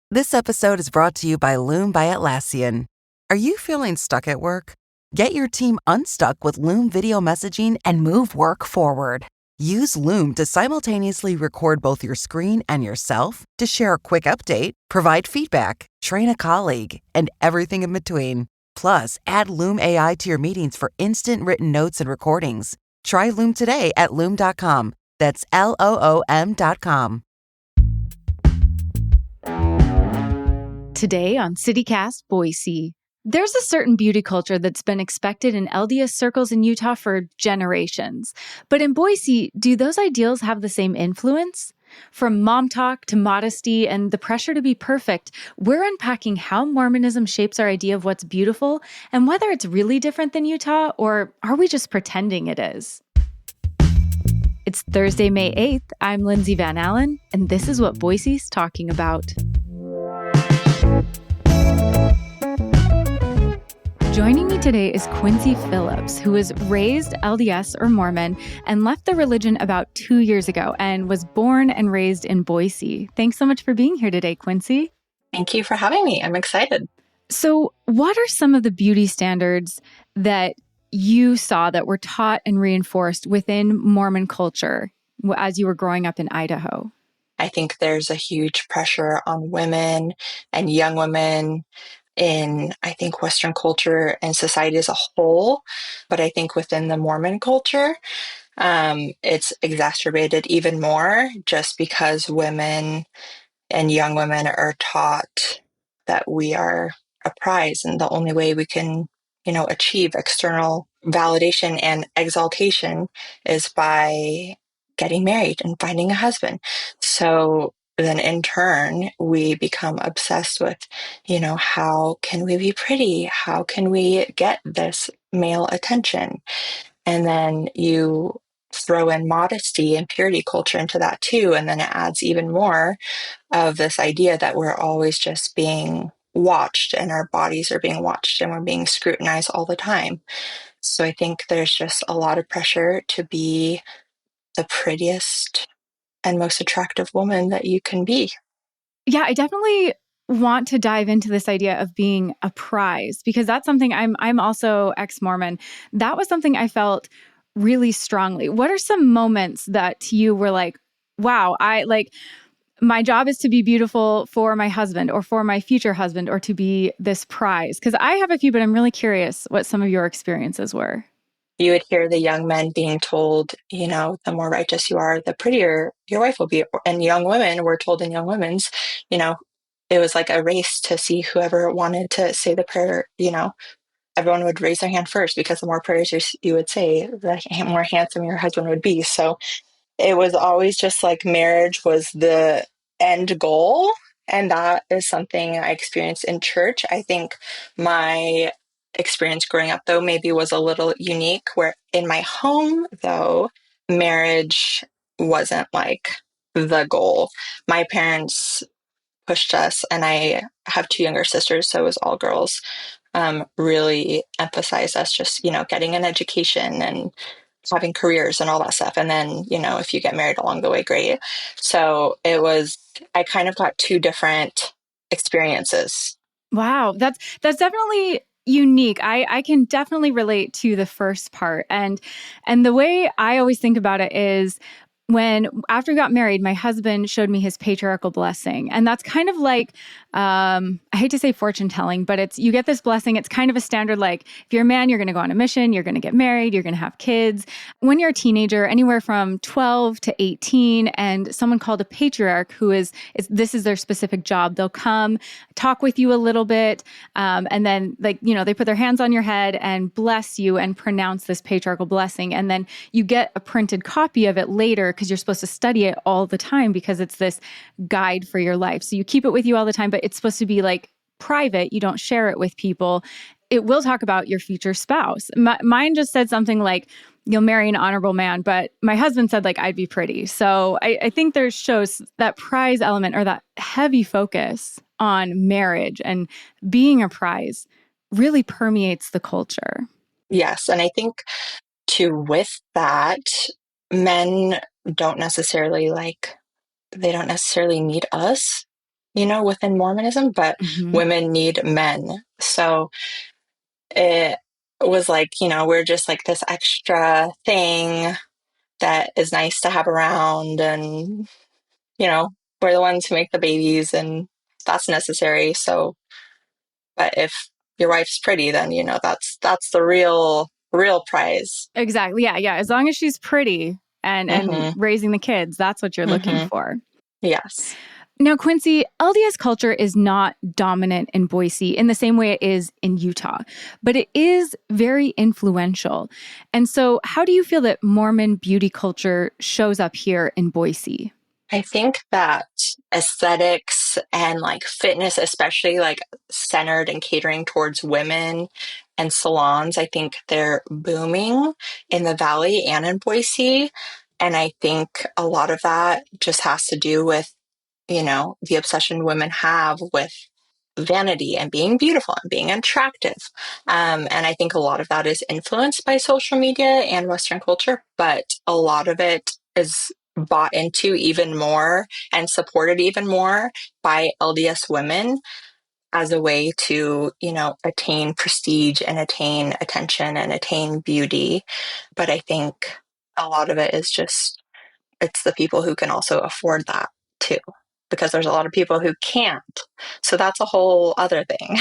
This episode is brought to you by Loom by Atlassian. Are you feeling stuck at work? Get your team unstuck with Loom video messaging and move work forward. Use Loom to simultaneously record both your screen and yourself to share a quick update, provide feedback, train a colleague, and everything in between. Plus, add Loom AI to your meetings for instant written notes and recordings. Try Loom today at Loom.com. That's LOOM.com. Today on CityCast Boise, there's a certain beauty culture that's been expected in LDS circles in Utah for generations. But in Boise, do those ideals have the same influence? From mom talk to modesty and the pressure to be perfect, we're unpacking how Mormonism shapes our idea of what's beautiful and whether it's really different than Utah, or are we just pretending it is? It's Thursday, May 8th. I'm Lindsay Van Allen, and this is what Boise's talking about. Joining me today is Quincy Phillips, who was raised LDS or Mormon and left the religion about 2 years ago and was born and raised in Boise. Thanks so much for being here today, Quincy. Thank you for having me. I'm excited. So, what are some of the beauty standards that you saw that were taught and reinforced within Mormon culture as you were growing up in Idaho? I think there's a huge pressure on women and young women in, I think, Western culture and society as a whole. But I think within the Mormon culture, it's exacerbated even more just because women and young women are taught that we are a prize and the only way we can, achieve external validation and exaltation is by getting married and finding a husband. So then in turn, we become obsessed with, how can we be pretty? How can we get this male attention? And then you throw in modesty and purity culture into that too. And then it adds even more of this idea that we're always just being watched and our bodies are being watched and we're being scrutinized all the time. So I think there's just a lot of pressure to be the prettiest and most attractive woman that you can be. Yeah, I definitely want to dive into this idea of being a prize because that's something I'm also ex-Mormon. That was something I felt really strongly. What are some moments that you were like, wow, my job is to be beautiful for my husband or for my future husband or to be this prize? Because I have a few, but I'm really curious what some of your experiences were. You would hear the young men being told, the more righteous you are, the prettier your wife will be. And young women were told in Young Women's, it was like a race to see whoever wanted to say the prayer, everyone would raise their hand first because the more prayers you would say, the more handsome your husband would be. So it was always just like marriage was the end goal. And that is something I experienced in church. I think my experience growing up, though, maybe was a little unique, where in my home, though, marriage wasn't like the goal. My parents pushed us, and I have two younger sisters, so it was all girls, really emphasized us just, getting an education and having careers and all that stuff. And then, if you get married along the way, great. So I kind of got two different experiences. Wow, that's definitely unique. I can definitely relate to the first part. And the way I always think about it is when after we got married, my husband showed me his patriarchal blessing. And that's kind of like, I hate to say fortune telling, but you get this blessing. It's kind of a standard, like if you're a man, you're going to go on a mission, you're going to get married, you're going to have kids. When you're a teenager, anywhere from 12 to 18, and someone called a patriarch this is their specific job. They'll come talk with you a little bit. And then they put their hands on your head and bless you and pronounce this patriarchal blessing. And then you get a printed copy of it later because you're supposed to study it all the time because it's this guide for your life. So you keep it with you all the time, but it's supposed to be like private. You don't share it with people. It will talk about your future spouse. Mine just said something like, you'll marry an honorable man, but my husband said like, I'd be pretty. So I think there shows that prize element or that heavy focus on marriage and being a prize really permeates the culture. Yes. And I think too, with that, men don't necessarily they don't necessarily need us. within Mormonism, but Mhm. women need men. So it was like, we're just like this extra thing that is nice to have around. And, we're the ones who make the babies and that's necessary. So, but if your wife's pretty, then, that's the real prize. Exactly. Yeah, yeah. As long as she's pretty and Mm-hmm. raising the kids, that's what you're looking Mm-hmm. for. Yes. Now, Quincy, LDS culture is not dominant in Boise in the same way it is in Utah, but it is very influential. And so, how do you feel that Mormon beauty culture shows up here in Boise? I think that aesthetics and like fitness, especially like centered and catering towards women and salons, I think they're booming in the Valley and in Boise. And I think a lot of that just has to do with, the obsession women have with vanity and being beautiful and being attractive. And I think a lot of that is influenced by social media and Western culture, but a lot of it is bought into even more and supported even more by LDS women as a way to, attain prestige and attain attention and attain beauty. But I think a lot of it is just, it's the people who can also afford that too, because there's a lot of people who can't. So that's a whole other thing.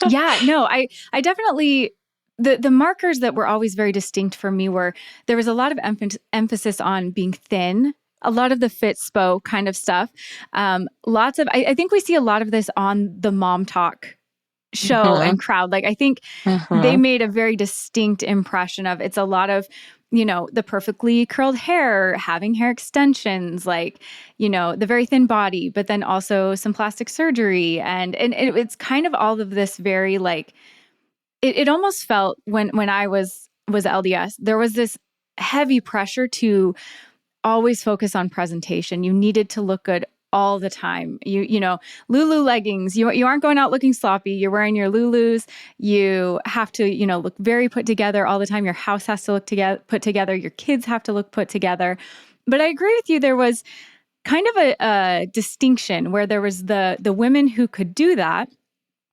Yeah, no, I definitely the markers that were always very distinct for me were there was a lot of emphasis on being thin, a lot of the Fitspo kind of stuff. Lots of I think we see a lot of this on the Mom Talk show Mm-hmm. and crowd. Like I think they Mm-hmm. made a very distinct impression of it's a lot of the perfectly curled hair, having hair extensions, like, the very thin body, but then also some plastic surgery. And it's kind of all of this very like, it almost felt when I was LDS, there was this heavy pressure to always focus on presentation. You needed to look good all the time. Lulu leggings. You aren't going out looking sloppy. You're wearing your Lulus. You have to, look very put together all the time. Your house has to look put together. Your kids have to look put together. But I agree with you. There was kind of a distinction where there was the women who could do that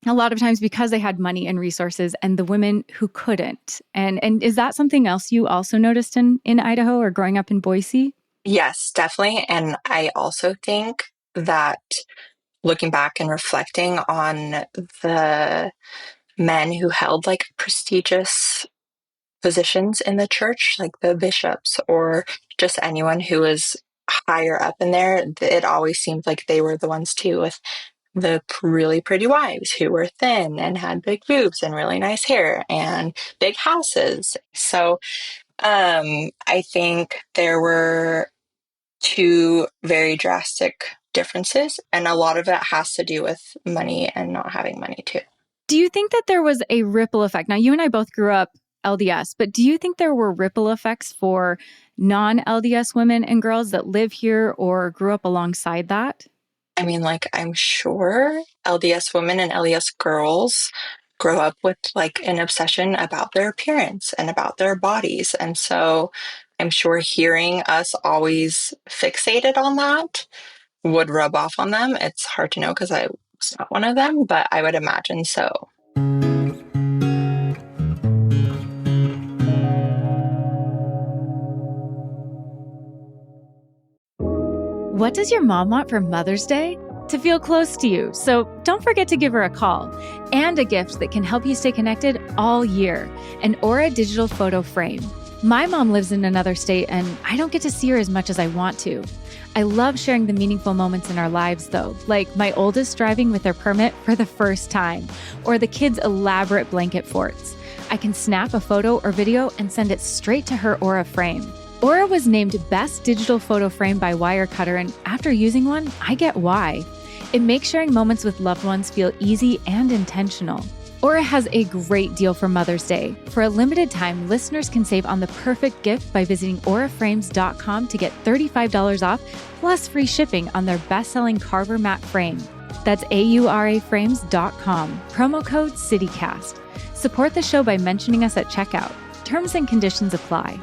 a lot of times because they had money and resources, and the women who couldn't. And is that something else you also noticed in Idaho or growing up in Boise? Yes, definitely. And I also think that looking back and reflecting on the men who held like prestigious positions in the church, like the bishops or just anyone who was higher up in there, it always seemed like they were the ones too with the really pretty wives who were thin and had big boobs and really nice hair and big houses. So I think there were two very drastic differences, and a lot of it has to do with money and not having money too. Do you think that there was a ripple effect? Now, you and I both grew up LDS, but do you think there were ripple effects for non-LDS women and girls that live here or grew up alongside that? I mean, like, I'm sure LDS women and LDS girls grow up with like an obsession about their appearance and about their bodies. And so I'm sure hearing us always fixated on that would rub off on them. It's hard to know because I was not one of them, but I would imagine so. What does your mom want for Mother's Day? To feel close to you. So don't forget to give her a call. And a gift that can help you stay connected all year, an Aura digital photo frame. My mom lives in another state and I don't get to see her as much as I want to. I love sharing the meaningful moments in our lives though, like my oldest driving with their permit for the first time, or the kids' elaborate blanket forts. I can snap a photo or video and send it straight to her Aura frame. Aura was named Best Digital Photo Frame by Wirecutter, and after using one, I get why. It makes sharing moments with loved ones feel easy and intentional. Aura has a great deal for Mother's Day. For a limited time, listeners can save on the perfect gift by visiting auraframes.com to get $35 off plus free shipping on their best-selling Carver Mat frame. That's auraframes.com. Promo code CityCast. Support the show by mentioning us at checkout. Terms and conditions apply.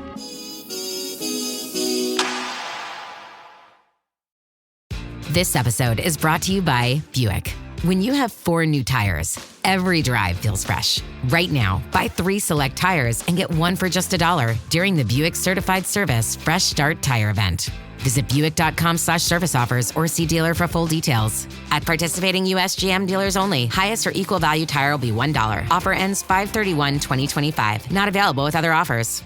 This episode is brought to you by Buick. When you have 4 new tires, every drive feels fresh. Right now, buy 3 select tires and get 1 for just $1 during the Buick Certified Service Fresh Start Tire Event. Visit Buick.com/service offers or see dealer for full details. At participating U.S. GM dealers only, highest or equal value tire will be $1. Offer ends 5/31/2025. Not available with other offers.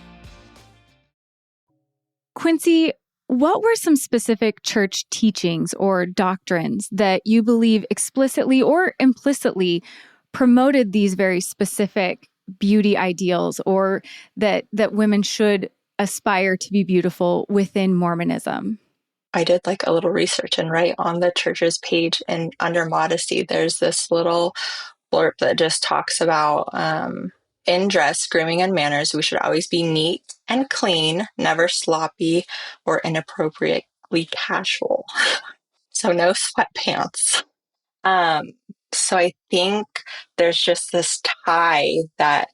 Quincy, what were some specific church teachings or doctrines that you believe explicitly or implicitly promoted these very specific beauty ideals, or that women should aspire to be beautiful within Mormonism? I did like a little research, and right on the church's page and under modesty, there's this little blurb that just talks about in dress, grooming, and manners, we should always be neat and clean, never sloppy or inappropriately casual. So no sweatpants. Um, so I think there's just this tie that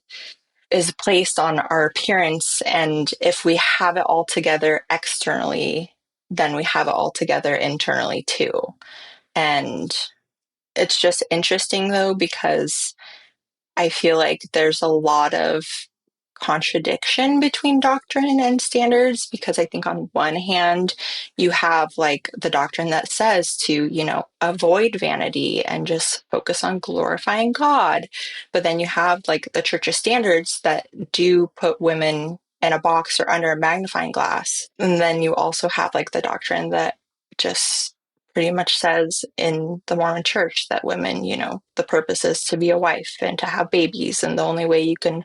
is placed on our appearance. And if we have it all together externally, then we have it all together internally too. And it's just interesting though, because I feel like there's a lot of contradiction between doctrine and standards, because I think on one hand, you have like the doctrine that says to, avoid vanity and just focus on glorifying God. But then you have like the church's standards that do put women in a box or under a magnifying glass. And then you also have like the doctrine that just pretty much says in the Mormon church that women, the purpose is to be a wife and to have babies. And the only way you can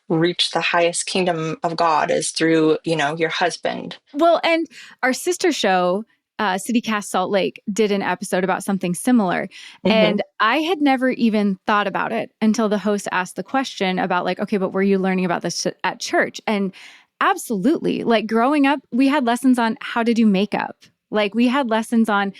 reach the highest kingdom of God is through, your husband. Well, and our sister show, CityCast Salt Lake, did an episode about something similar. Mm-hmm. And I had never even thought about it until the host asked the question about like, okay, but were you learning about this at church? And absolutely. Like growing up, we had lessons on how to do makeup. Like we had lessons on,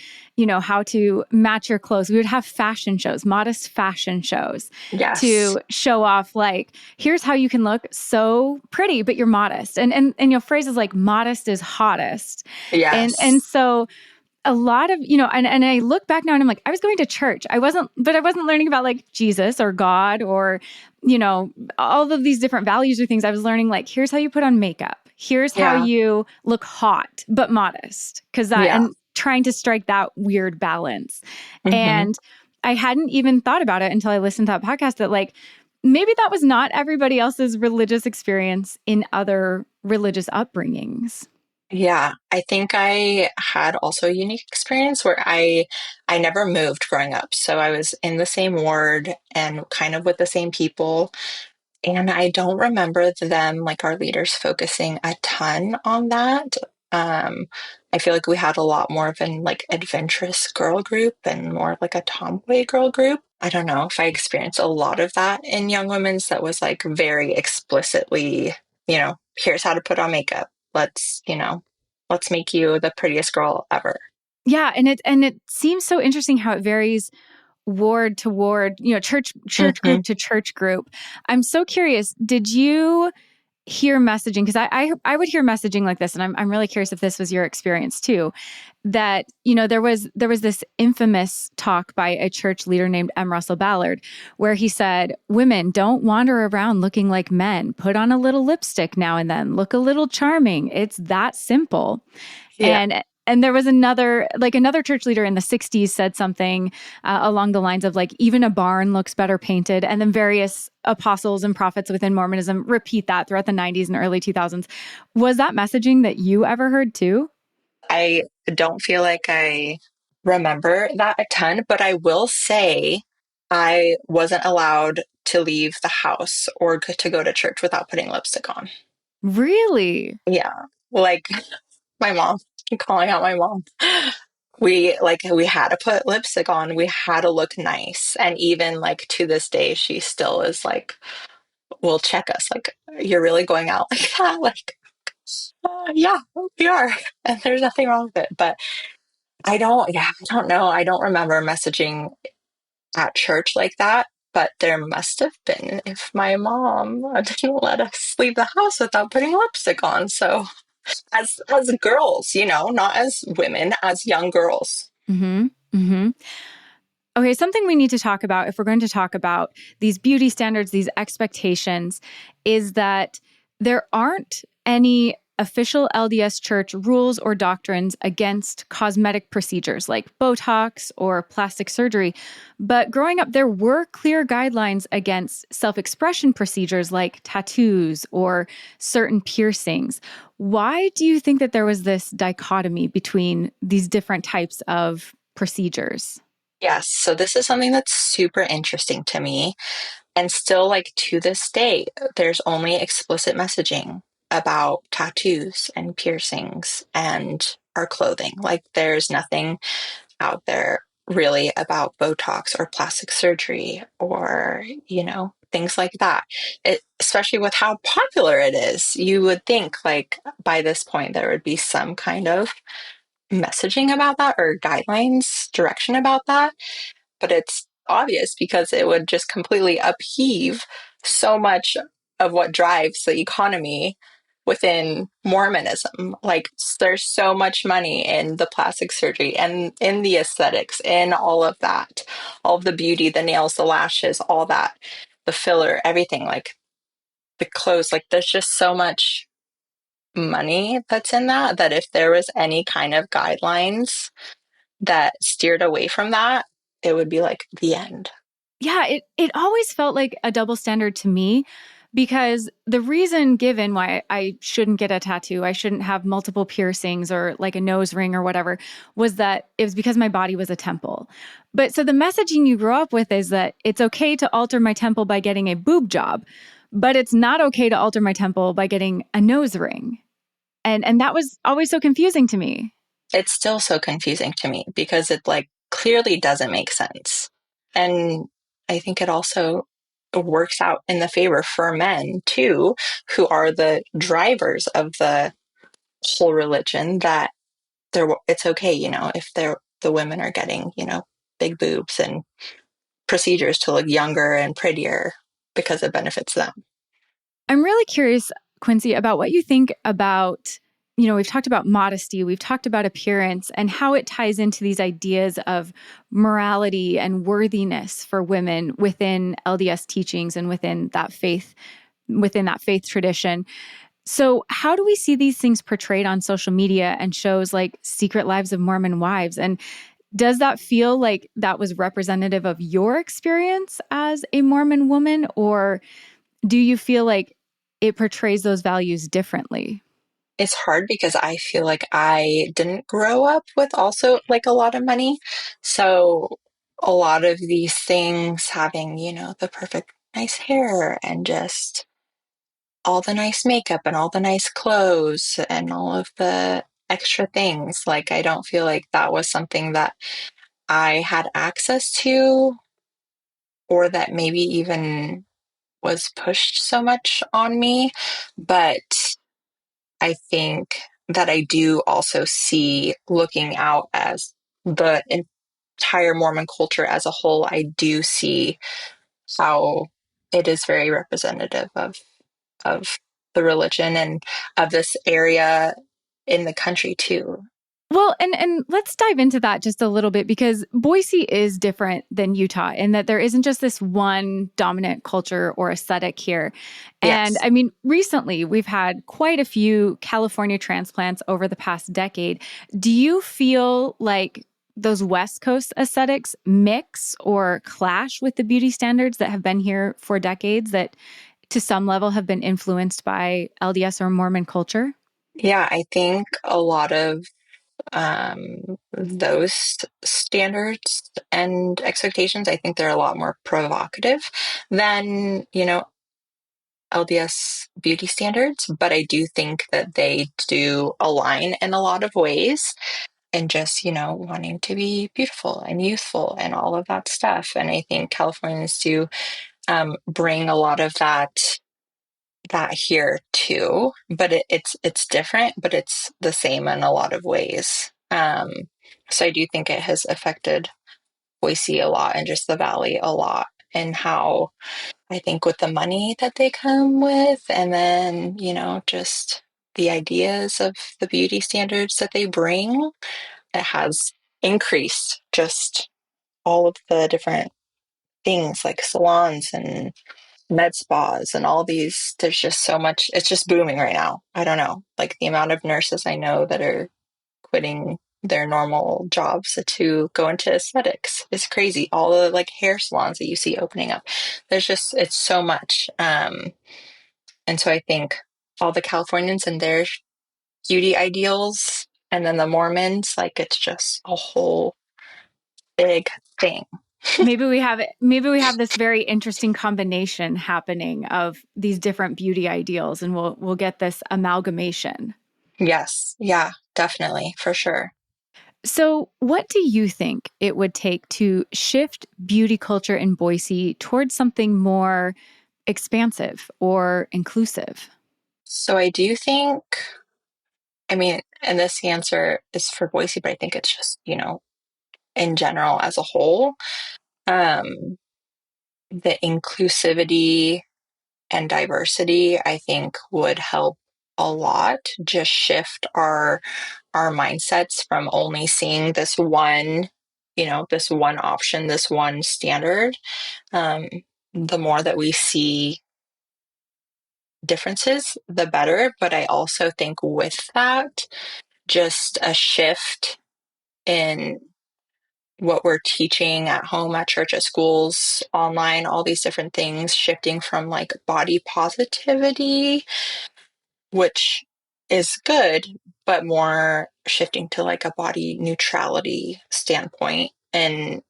how to match your clothes. We would have fashion shows, modest fashion shows, yes, to show off like, here's how you can look so pretty, but you're modest. And phrases like modest is hottest. Yes. And so a lot of, and I look back now and I'm like, I was going to church. I wasn't learning about like Jesus or God or, all of these different values or things. I was learning like, here's how you put on makeup. Here's how you look hot, but modest. And trying to strike that weird balance. Mm-hmm. And I hadn't even thought about it until I listened to that podcast that like, maybe that was not everybody else's religious experience in other religious upbringings. Yeah, I think I had also a unique experience where I never moved growing up. So I was in the same ward and kind of with the same people. And I don't remember them, like our leaders, focusing a ton on that. I feel like we had a lot more of an like adventurous girl group and more of like a tomboy girl group. I don't know if I experienced a lot of that in Young Women's that was like very explicitly, here's how to put on makeup. Let's make you the prettiest girl ever. Yeah. And it seems so interesting how it varies ward to ward, church mm-hmm. group to church group. I'm so curious, did you hear messaging? Because I would hear messaging like this, and I'm really curious if this was your experience too, that, there was this infamous talk by a church leader named M. Russell Ballard, where he said, women, don't wander around looking like men. Put on a little lipstick now and then. Look a little charming. It's that simple. Yeah. And there was another church leader in the 60s said something along the lines of like, even a barn looks better painted. And then various apostles and prophets within Mormonism repeat that throughout the 90s and early 2000s. Was that messaging that you ever heard too? I don't feel like I remember that a ton, but I will say I wasn't allowed to leave the house or to go to church without putting lipstick on. Really? Yeah. Like my mom, I'm calling out my mom. We had to put lipstick on. We had to look nice. And even like to this day, she still is like, will check us. Like, you're really going out like that? Like, yeah, we are. And there's nothing wrong with it. But I don't know. I don't remember messaging at church like that. But there must have been if my mom didn't let us leave the house without putting lipstick on. So as girls, not as women, as young girls. Mm-hmm. Mm-hmm. Okay, something we need to talk about if we're going to talk about these beauty standards, these expectations, is that there aren't any official LDS church rules or doctrines against cosmetic procedures like Botox or plastic surgery. But growing up, there were clear guidelines against self expression procedures like tattoos or certain piercings. Why do you think that there was this dichotomy between these different types of procedures? Yes, so this is something that's super interesting to me. And still, like to this day, there's only explicit messaging about tattoos and piercings and our clothing. Like there's nothing out there really about Botox or plastic surgery or, things like that. Especially with how popular it is, you would think like by this point there would be some kind of messaging about that or guidelines, direction about that, but it's obvious because it would just completely upheave so much of what drives the economy within Mormonism. Like, there's so much money in the plastic surgery and in the aesthetics, in all of that, all of the beauty, the nails, the lashes, all that, the filler, everything, like the clothes. Like, there's just so much money that's in that, that if there was any kind of guidelines that steered away from that, it would be like the end. Yeah, it always felt like a double standard to me because the reason given why I shouldn't get a tattoo, I shouldn't have multiple piercings or like a nose ring or whatever, was that it was because my body was a temple. But so the messaging you grow up with is that it's okay to alter my temple by getting a boob job, but it's not okay to alter my temple by getting a nose ring. And that was always so confusing to me. It's still so confusing to me because it like clearly doesn't make sense. And I think it also works out in the favor for men too, who are the drivers of the whole religion, that it's okay, if the women are getting, big boobs and procedures to look younger and prettier because it benefits them. I'm really curious, Quincy, about what you think about, we've talked about modesty, we've talked about appearance, and how it ties into these ideas of morality and worthiness for women within LDS teachings and within that faith tradition. So, how do we see these things portrayed on social media and shows like Secret Lives of Mormon Wives? And does that feel like that was representative of your experience as a Mormon woman, or do you feel like it portrays those values differently? It's hard because I feel like I didn't grow up with also like a lot of money. So a lot of these things having, the perfect nice hair and just all the nice makeup and all the nice clothes and all of the extra things. Like, I don't feel like that was something that I had access to, or that maybe even was pushed so much on me. But I think that I do also see, looking out as the entire Mormon culture as a whole, I do see how it is very representative of the religion and of this area in the country too. Well, and let's dive into that just a little bit because Boise is different than Utah in that there isn't just this one dominant culture or aesthetic here. And Yes. I mean, recently we've had quite a few California transplants over the past decade. Do you feel like those West Coast aesthetics mix or clash with the beauty standards that have been here for decades that to some level have been influenced by LDS or Mormon culture? Yeah, I think a lot of those standards and expectations, I think they're a lot more provocative than, LDS beauty standards, but I do think that they do align in a lot of ways, and just, wanting to be beautiful and youthful and all of that stuff. And I think Californians do bring a lot of that here too, but it's different, but it's the same in a lot of ways. So I do think it has affected Boise a lot and just the valley a lot, and how I think with the money that they come with, and then, just the ideas of the beauty standards that they bring, it has increased, just all of the different things like salons and med spas and all these. There's just so much. It's just booming right now. I don't know, like the amount of nurses I know that are quitting their normal jobs to go into aesthetics is crazy. All the like hair salons that you see opening up, it's so much. And so I think all the Californians and their beauty ideals, and then the Mormons, like it's just a whole big thing. Maybe we have this very interesting combination happening of these different beauty ideals, and we'll get this amalgamation. Yes. Yeah, definitely. For sure. So, what do you think it would take to shift beauty culture in Boise towards something more expansive or inclusive? So I do think, I mean, and this answer is for Boise, but I think it's just, in general as a whole, um, the inclusivity and diversity, I think would help a lot just shift our mindsets from only seeing this one, this one option, this one standard. Um, the more that we see differences, the better. But I also think with that, just a shift in what we're teaching at home, at church, at schools, online, all these different things, shifting from like body positivity, which is good, but more shifting to like a body neutrality standpoint and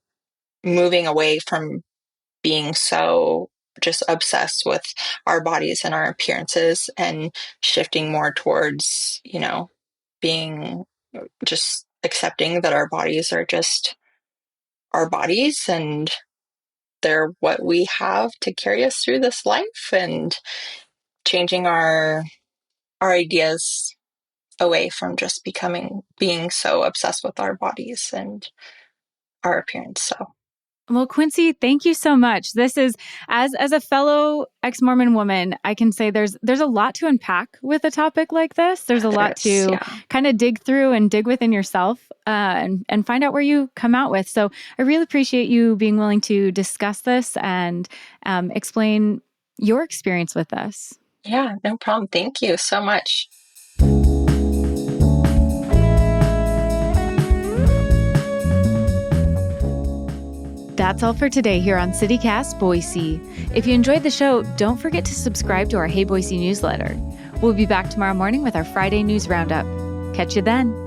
moving away from being so just obsessed with our bodies and our appearances and shifting more towards, being just accepting that our bodies are just our bodies and they're what we have to carry us through this life, and changing our ideas away from just being so obsessed with our bodies and our appearance. So Well, Quincy, thank you so much. This is as a fellow ex-Mormon woman, I can say there's a lot to unpack with a topic like this. There's a lot to yeah. kind of dig through and dig within yourself and find out where you come out with. So I really appreciate you being willing to discuss this and explain your experience with us. Yeah, no problem. Thank you so much. That's all for today here on CityCast Boise. If you enjoyed the show, don't forget to subscribe to our Hey Boise newsletter. We'll be back tomorrow morning with our Friday news roundup. Catch you then.